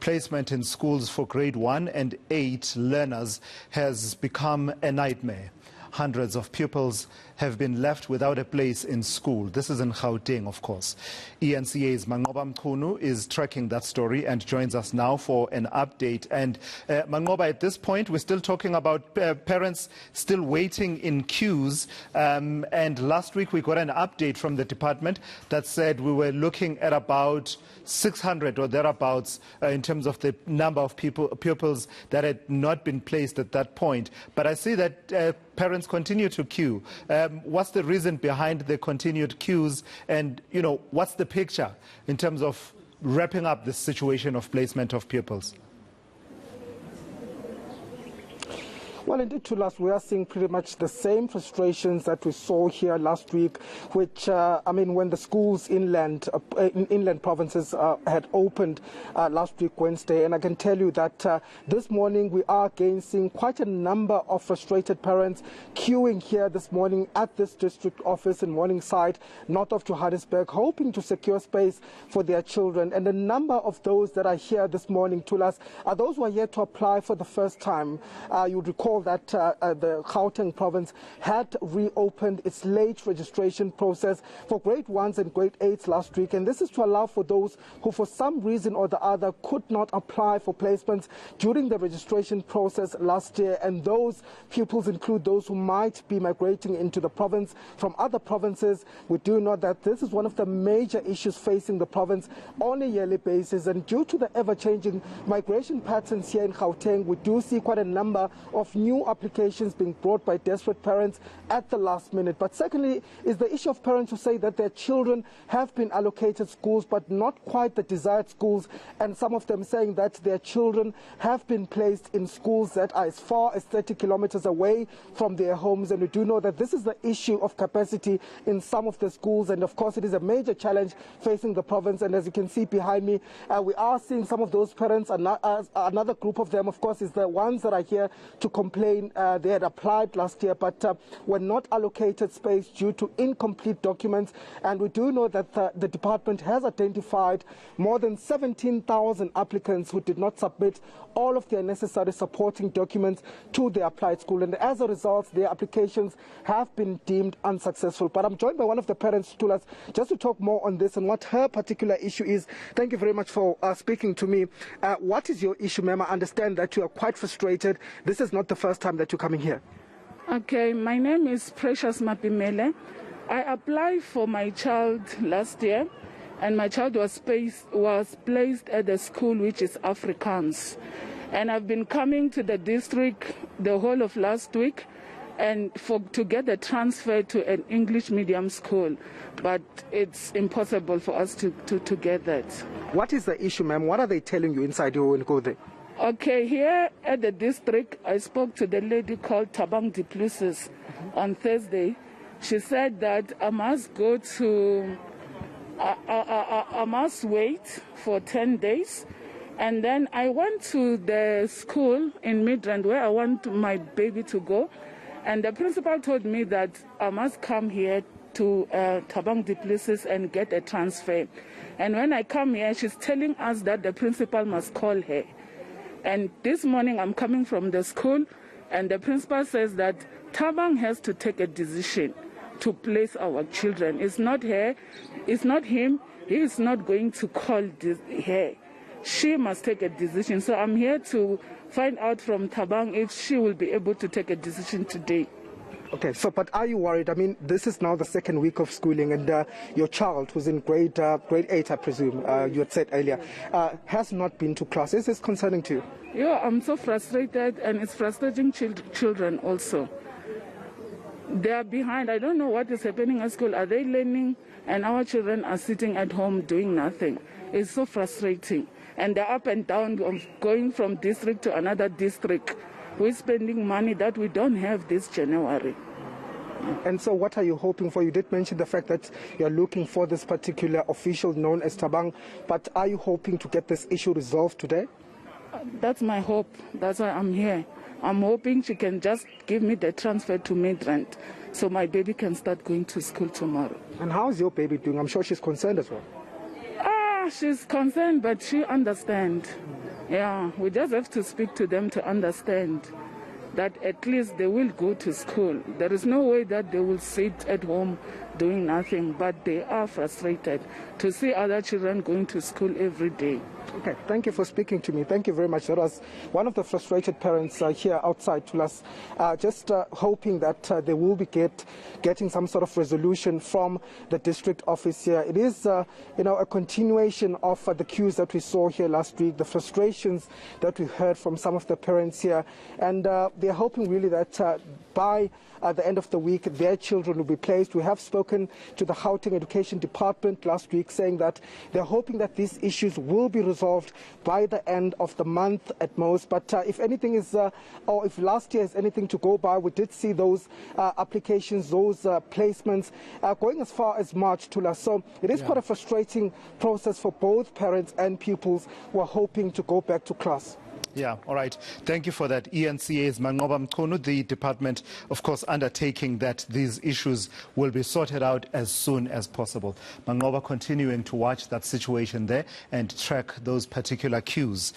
placement in schools for grade 1 and 8 learners has become a nightmare. Hundreds of pupils have been left without a place in school. This is in Gauteng, of course. eNCA's Manqoba Mchunu is tracking that story and joins us now for an update. And Manqoba, at this point, we're still talking about parents still waiting in queues. And last week we got an update from the department that said we were looking at about 600 or thereabouts in terms of the number of pupils that had not been placed at that point. But I see that parents continue to queue. What's the reason behind the continued queues, and what's the picture in terms of wrapping up this situation of placement of pupils? Well, indeed, Tulas, we are seeing pretty much the same frustrations that we saw here last week, which, when the schools in inland provinces had opened last week, Wednesday. And I can tell you that this morning we are again seeing quite a number of frustrated parents queuing here this morning at this district office in Morningside, north of Johannesburg, hoping to secure space for their children. And the number of those that are here this morning, Tulas, are those who are yet to apply for the first time. You would recall that the Gauteng province had reopened its late registration process for grade 1s and grade 8s last week, and this is to allow for those who for some reason or the other could not apply for placements during the registration process last year. And those pupils include those who might be migrating into the province from other provinces. We do know that this is one of the major issues facing the province on a yearly basis, and due to the ever-changing migration patterns here in Gauteng, we do see quite a number of new applications being brought by desperate parents at the last minute. But secondly is the issue of parents who say that their children have been allocated schools but not quite the desired schools, and some of them saying that their children have been placed in schools that are as far as 30 kilometers away from their homes. And we do know that this is the issue of capacity in some of the schools, and of course it is a major challenge facing the province. And as you can see behind me, we are seeing some of those parents. Another group of them, of course, is the ones that are here to complain. They had applied last year but were not allocated space due to incomplete documents. And we do know that the department has identified more than 17,000 applicants who did not submit all of their necessary supporting documents to the applied school, and as a result their applications have been deemed unsuccessful. But I'm joined by one of the parents, Tulas, just to talk more on this and what her particular issue is. Thank you very much for speaking to me. What is your issue, ma'am? I understand that you are quite frustrated. This is not the first time that you're coming here. Okay, my name is Precious Mapimele. I applied for my child last year, and my child was placed at the school which is Afrikaans. And I've been coming to the district the whole of last week and to get a transfer to an English medium school, but it's impossible for us to get that. What is the issue, ma'am? What are they telling you inside you when you go there? Okay, here at the district, I spoke to the lady called Thabang du Plessis on Thursday. She said that I must I must wait for 10 days. And then I went to the school in Midrand where I want my baby to go. And the principal told me that I must come here to Thabang du Plessis and get a transfer. And when I come here, she's telling us that the principal must call her. And this morning I'm coming from the school, and the principal says that Thabang has to take a decision to place our children. It's not her, it's not him. He is not going to call her. She must take a decision. So I'm here to find out from Thabang if she will be able to take a decision today. Okay, so but are you worried? I mean, this is now the second week of schooling, and your child, who's in grade 8, I presume, you had said earlier, has not been to class. Is this concerning to you? Yeah, I'm so frustrated, and it's frustrating children also. They are behind. I don't know what is happening at school. Are they learning? And our children are sitting at home doing nothing. It's so frustrating. And they're up and down, of going from district to another district. We're spending money that we don't have this January. And so what are you hoping for? You did mention the fact that you're looking for this particular official known as Thabang, but are you hoping to get this issue resolved today? That's my hope. That's why I'm here. I'm hoping she can just give me the transfer to Midrand so my baby can start going to school tomorrow. And how is your baby doing? I'm sure she's concerned as well. Yeah, she's concerned, but she understands. Yeah, we just have to speak to them to understand that at least they will go to school. There is no way that they will sit at home doing nothing, but they are frustrated to see other children going to school every day. Okay, thank you for speaking to me. Thank you very much. That was one of the frustrated parents here outside Tulas, just hoping that they will be getting some sort of resolution from the district office here. It is, a continuation of the queues that we saw here last week, the frustrations that we heard from some of the parents here, and they're hoping really that by the end of the week, their children will be placed. We have spoken to the Gauteng Education Department last week saying that they're hoping that these issues will be resolved by the end of the month at most. But if anything is, or if last year is anything to go by, we did see those applications, those placements going as far as March, Tula. So it is quite a frustrating process for both parents and pupils who are hoping to go back to class. Yeah, all right. Thank you for that. eNCA's Manqoba Mchunu, the department, of course, undertaking that these issues will be sorted out as soon as possible. Manqoba continuing to watch that situation there and track those particular queues.